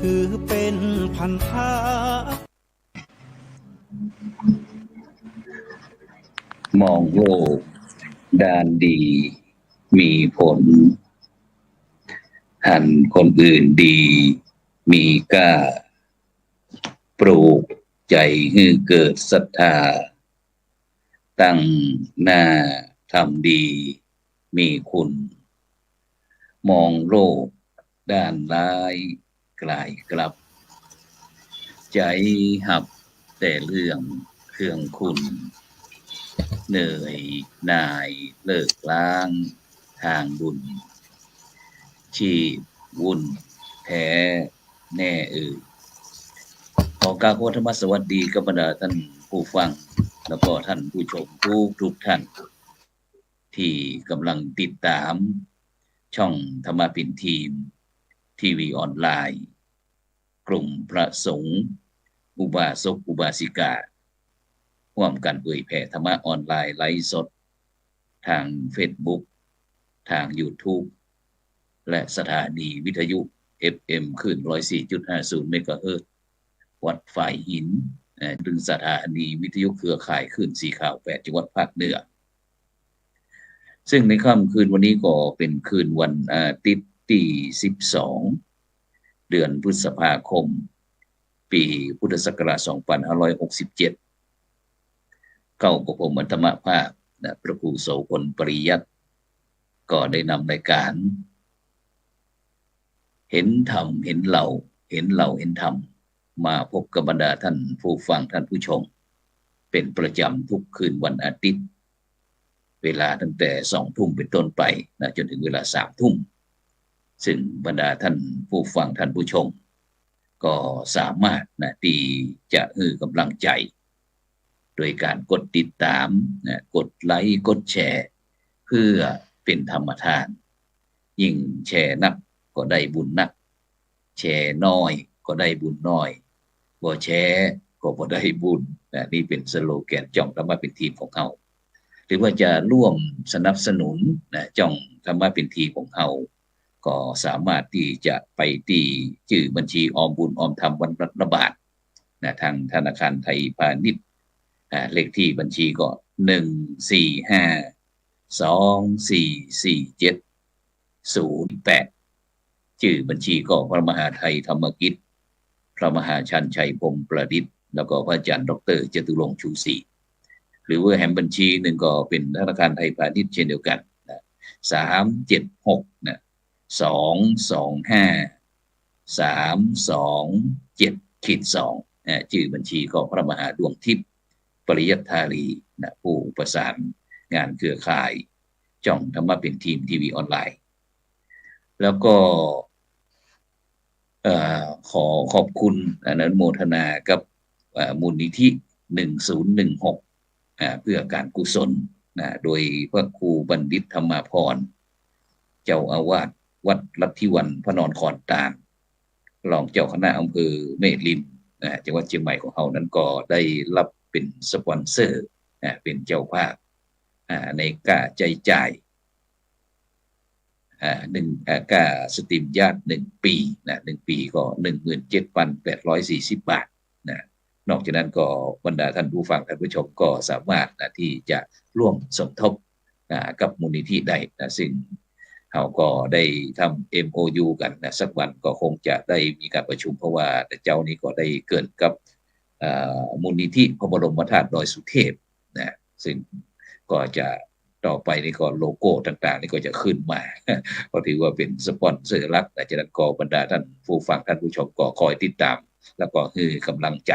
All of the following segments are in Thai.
ถือเป็นพันธะมองโลกด้านดีมีผลหันคนอื่นดีมีกล้าปลูกใจให้เกิดศรัทธาตั้งหน้าทำดีมีคุณมองโลกด้านร้ายกลายกลับใจหับแต่เรื่องเครื่องคุณเหนื่อยหน่ายเลิกล้างทางบุญชีพวุ่นแท้แน่ขอกราบขอธรรมสวัสดีกับบรรดาท่านผู้ฟังแล้วก็ท่านผู้ชมทุกท่านที่กำลังติดตามช่องธรรมปิ่นทีวีออนไลน์กลุ่มพระสงฆ์อุบาสกอุบาสิการ่วมกันเผยแผ่ธรรมะออนไลน์ไลฟ์สดทาง Facebook ทาง YouTube และสถานีวิทยุ FM คลื่น 104.50 เมกะเฮิรตซ์วัดฝ่ายหินถึงสถานีวิทยุเครือข่ายคลื่นสีขาว 8 จังหวัดภาคเหนือซึ่งในค่ำคืนวันนี้ก็เป็นคืนวันอาทิตย์ที่12เดือนพฤษภาคมปีพุทธศักราช2567เข้ากับผมธรรมภาพพระครูโสพลปริยัติก็ได้นำรายการเห็นธรรมเห็นเราเห็นธรรมมาพบกับบรรดาท่านผู้ฟังท่านผู้ชมเป็นประจำทุกคืนวันอาทิตย์เวลาตั้งแต่20:00 นเป็นต้นไปจนถึงเวลา21:00 นซึ่งบรรดาท่านผู้ฟังท่านผู้ชมก็สามารถที่จะให้กำลังใจโดยการกดติดตามกดไลค์กดแชร์เพื่อเป็นธรรมทานยิ่งแชร์นักก็ได้บุญนักแชร์น้อยก็ได้บุญน้อยบ่แชร์ก็บ่ได้บุญนี่เป็นสโลแกนจ่องธรรมะเป็นทีมของเราหรือว่าจะร่วมสนับสนุนจ่องธรรมะเป็นทีมของเราก็สามารถที่จะไปที่ชื่อบัญชีออมบุญออมธรรมวันระบาททางธนาคารไทยพาณิชย์เลขที่บัญชีก็145244708ชื่อบัญชีก็พระมหาไทยธรรมกิจพระมหาชันชัยพรหมประดิษฐ์แล้วก็พระอาจารย์ดร.จตุรงค์ชูศรีหรือว่าแห่งบัญชีหนึ่งก็เป็นธนาคารไทยพาณิชย์เช่นเดียวกัน376 225-327-2ชื่อบัญชีก็พระมหาดวงทิพย์ปริยัตธารีผู้ประสานงานเครือข่ายจ่องธรรมะเป็นทีมทีวีออนไลน์แล้วก็ขอบคุณอนุโมทนากับมูลนิธิ1016เพื่อการกุศลโดยพระครูบัณฑิตธรรมาภรณ์เจ้าอาวาสวัดลัทธิวันพระนอนขอนตาลรองเจ้าคณะอำเภอเมตรินจังหวัดเชียงใหม่ของเรานั้นก็ได้รับเป็นสปอนเซอร์เป็นเจ้าภาพในการใจจ่ายค่าสตรีมญาติ1 ปี1 ปีก็ 17,840 บาทนอกจากนั้นก็บรรดาท่านผู้ฟังท่านผู้ชมก็สามารถที่จะร่วมสมทบกับมูลนิธิได้ซึ่งเราก็ได้ทำ MOU กันสักวันก็คงจะได้มีการประชุมเพราะว่าเจ้านี้ก็ได้เกิดกับมูลนิธิพระบรมธาตุดอยสุเทพซึ่งก็จะต่อไปนี่ก็โลโก้ต่างๆนี่ก็จะขึ้นมาก็ถือว่าเป็นสปอนเซอร์หลักจากนั้นก็บรรดาท่านผู้ฟังท่านผู้ชมก็คอยติดตามแล้วก็คือกำลังใจ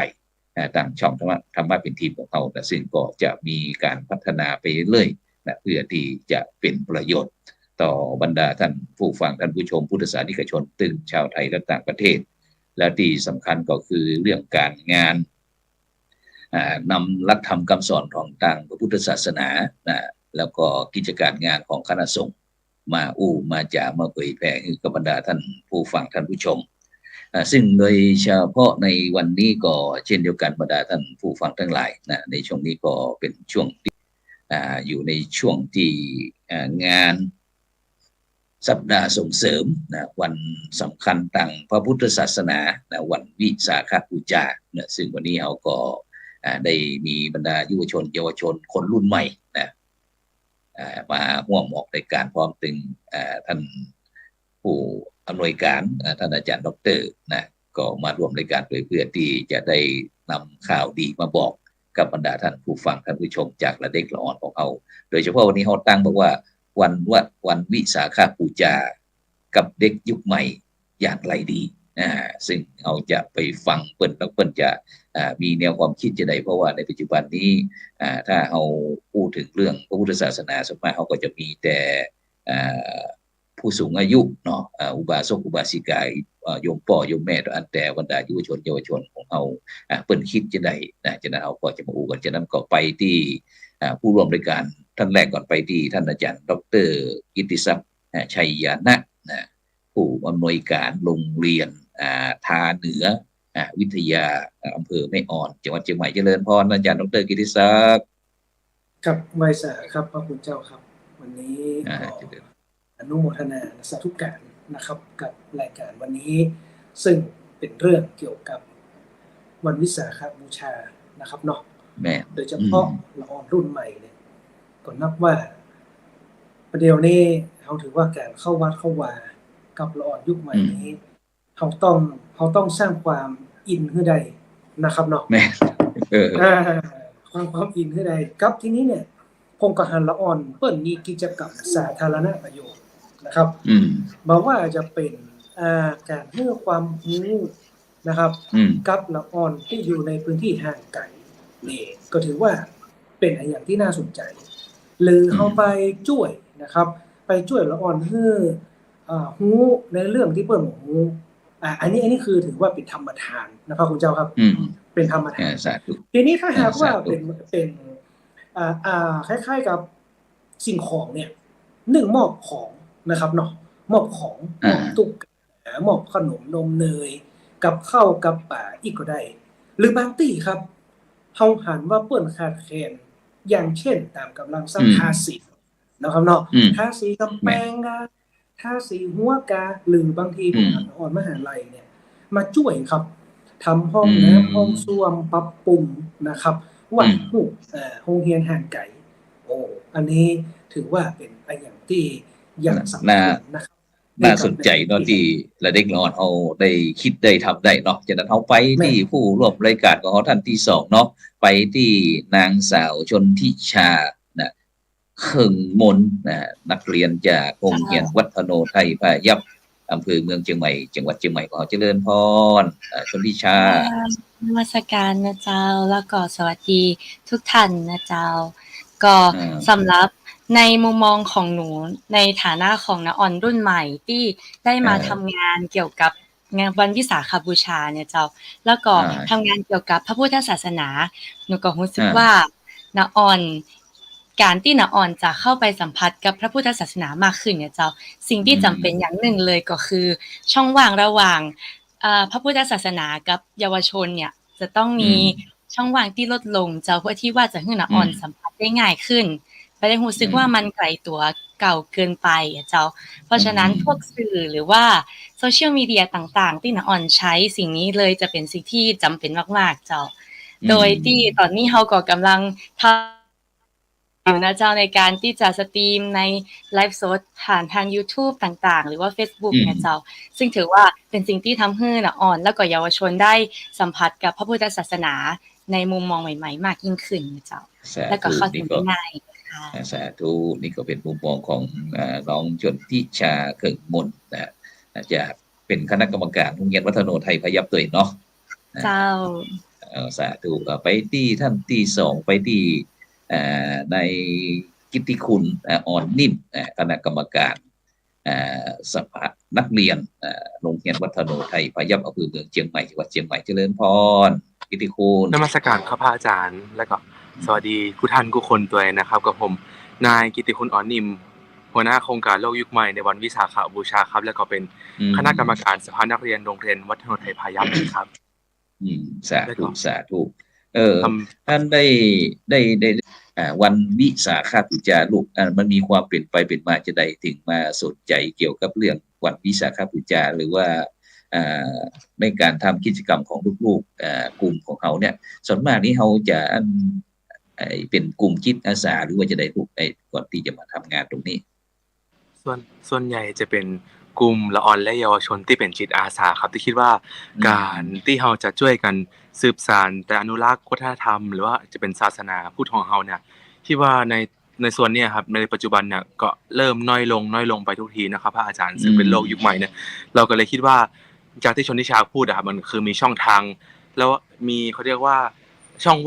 ทางช่องธรรมะเป็นทีมของเราซึ่งก็จะมีการพัฒนาไปเรื่อยเพื่อที่จะเป็นประโยชน์ต่อบรรดาท่านผู้ฟังท่านผู้ชมพุทธศาสนิกชนตึงชาวไทยและต่างประเทศและที่สำคัญก็คือเรื่องการงานนำหลักธรรมคำสอนของทางพระพุทธศาสนาแล้วก็กิจการงานของคณะสงฆ์มาจากมาเผยแผ่ให้กับบรรดาท่านผู้ฟังท่านผู้ชมซึ่งโดยเฉพาะในวันนี้ก็เช่นเดียวกันบรรดาท่านผู้ฟังทั้งหลายในช่วงนี้ก็เป็นช่วงอยู่ในช่วงที่งาน สัปดาห์ส่งเสริมนะวันสำคัญทางพระพุทธศาสนานะวันวิสาขบูชานะซึ่งวันนี้เราก็ได้มีบรรดาเยาวชนคนรุ่นใหม่นะมาร่วมออกรายการพร้อมถึงท่านผู้อำนวยการท่านอาจารย์ดร.นะก็มาร่วมรายการเพื่อที่จะได้นำข่าวดีมาบอกกับบรรดาท่านผู้ฟังท่านผู้ชมจากละเด็กละอ่อนของเราโดยเฉพาะวันนี้เราตั้งบอกว่าวันวิสาขบูชากับเด็กยุคใหม่อย่างไรดีซึ่งเราจะไปฟังเปิ้นแล้วเปิ้นจะมีแนวความคิดจะได้เพราะว่าในปัจจุบันนี้ถ้าเราพูดถึงเรื่องพระพุทธศาสนาส่วนมากเขาก็จะมีแต่ผู้สูงอายุเนาะอุบาสกอุบาสิกาโยมพ่อโยมแม่อันแต่บรรดาเยาวชนของเราเปิ้นคิดจะได้ฉะนั้นเราก็จะมาอูกันฉะนั้นก็ไปที่ผู้ร่วมรายการท่านแรกก่อนไปที่ท่านอาจารย์ดร.กิตติศักดิ์ชัยยานะผู้อำนวยการโรงเรียนทาเหนือวิทยาอำเภอแม่อ่อนจังหวัดเชียงใหม่เจริญพรอาจารย์ดร.กิตติศักดิ์ครับไวยสาครับพระคุณเจ้าครับวันนี้อนุโมทนาสาธุการนะครับกับรายการวันนี้ซึ่งเป็นเรื่องเกี่ยวกับวันวิสาขบูชานะครับเนาะโดยเฉพาะละอ่อนรุ่นใหม่เนี่ยก็นับว่าประเดี๋ยวนี้เขาถือว่าการเข้าวัดเข้าวากับละอ่อนยุคใหม่นี้เขาต้องสร้างความอินให้ได้นะครับเนาะความอินให้ได้กับทีนี้เนี่ยโครงการละอ่อนเปิ้นมีกิจกรรมสาธารณประโยชน์นะครับบอกว่าจะเป็นการให้ความรู้นะครับกับละอ่อนที่อยู่ในพื้นที่ห่างไกลนี่ก็ถือว่าเป็นอย่างที่น่าสนใจหรือเขาไปช่วยนะครับไปช่วยละอ่อนให้ฮู้ในเรื่องที่เปิ้นบ่ฮู้อันนี้คือถือว่าเป็นธรรมทานนะครับคุณเจ้าครับเป็นธรรมทานทีนี้ถ้าหากว่าเป็นคล้ายๆกับสิ่งของเนี่ยมอบของนะครับเนาะมอบของมอบตุ๊กมอบขนมนมเนยกับข้าวกับป่าอีกก็ได้หรือบางที่ครับเฮาหันว่าเปิ้นขาดแคลนอย่างเช่นตามกำลังทรัพย์ทาสีนะครับเนาะทาสีกำแพงกาทาสีหัวกาหรือบางทีผมอ่อนมหาลัยเนี่ยมาช่วยครับทำห้องน้ำห้องส้วมปรับปรุงนะครับวัดหูโรงเรียนห่างไกลอันนี้ถือว่าเป็นอย่างที่อย่างสำคัญนะครับน่าสนใจเนาะที่ละเด็กละอ่อนเอาได้คิดได้ทำได้เนาะจากนั้นเอาไปที่ผู้ร่วมรายการของท่านที่2เนาะไปที่นางสาวชนทิชานะเขิงมนนักเรียนจากโรงเรียนวัฒโนไทยพายัพอำเภอเมืองเชียงใหม่จังหวัดเชียงใหม่ของเจริญพรชนทิชานมัสการนะเจ้าแล้วก็สวัสดีทุกท่านนะเจ้าก็สำหรับในมุมมองของหนูในฐานะของน้าอ่อนรุ่นใหม่ที่ได้มาทำงานเกี่ยวกับงานวันวิสาขบูชาเนี่ยเจ้าแล้วก็ทำงานเกี่ยวกับพระพุทธศาสนาหนูก็รู้สึกว่าน้าอ่อนการที่น้าอ่อนจะเข้าไปสัมผัสกับพระพุทธศาสนามากขึ้นเนี่ยเจ้าสิ่งที่จำเป็นอย่างหนึ่งเลยก็คือช่องว่างระหว่างพระพุทธศาสนากับเยาวชนเนี่ยจะต้องมีช่องว่างที่ลดลงเจ้าเพื่อที่ว่าจะให้น้าอ่อนสัมผัสได้ง่ายขึ้นไม่ได้รู้สึกว่ามันไกลตัวเก่าเกินไปเจ้าเพราะฉะนั้นพวกสื่อหรือว่าโซเชียลมีเดียต่างๆที่น้าอ่อนใช้สิ่งนี้เลยจะเป็นสิ่งที่จำเป็นมากๆเจ้าโดยที่ตอนนี้เฮาก็กำลังทำอยู่นะเจ้าในการที่จะสตรีมในไลฟ์สดผ่านทาง YouTube ต่างๆหรือว่า Facebook เนี่ยเจ้าซึ่งถือว่าเป็นสิ่งที่ทำให้น้าอ่อนแล้วก็เยาวชนได้สัมผัสกับพระพุทธศาสนาในมุมมองใหม่ๆมากยิ่งขึ้นเจ้าแล้วก็เข้าถึงง่ายสาธุนี่ก็เป็นมุมมองของน้องชนทิชาเขิงมนจะเป็นคณะกรรมการโรงเรียนวัฒโนไทยพยัพตัวเนาะเจ้าสาธุไปที่ท่านที่2ไปที่ในกิตติคุณอ่อนนิ่มคณะกรรมการสภานักเรียนโรงเรียนวัฒโนไทยพยัพอำเภอเมืองเชียงใหม่จังหวัดเชียงใหม่เจริญพรกิตติคุณนมัสการครับพระอาจารย์และก็สวัสดีผู้ท่านทุกคนด้วยนะครับกับผมนายกิตติคุณอ่อนนิ่มหัวหน้าโครงการโลกยุคใหม่ในวันวิสาขบูชาครับแล้วก็เป็นคณะกรรมการสภานักเรียนโรงเรียนวัฒโนไทยพยัพครับสาธุท่านได้ วันวิสาขบูชาลูกมันมีความเป็นไปเป็นมาจะได้ถึงมาสนใจเกี่ยวกับเรื่องวันวิสาขบูชาหรือว่าในการทำกิจกรรมของลูกๆกลุ่มของเขาเนี่ยส่วนมากนี้เขาจะเป็นกลุ่มจิตอาสาหรือว่าจะได้ลูกก่อนที่จะมาทำงานตรงนี้ส่วนใหญ่จะเป็นกลุ่มละอ่อนและเยาวชนที่เป็นจิตอาสาครับที่คิดว่าการที่เราจะช่วยกันสืบสานแต่อนุรักษ์วัฒนธรรมหรือว่าจะเป็นศาสนาพุทธของเราเนี่ยที่ว่าในส่วนนี้ครับในปัจจุบันเนี่ยก็เริ่มน้อยลงไปทุกทีนะครับพระอาจารย์ซึ่งเป็นโลกยุคใหม่เนี่ยเราก็เลยคิดว่าจากที่ชนทิชาพูดอะครับมันคือมีช่องทางแล้วมีเขาเรียกว่าช่อง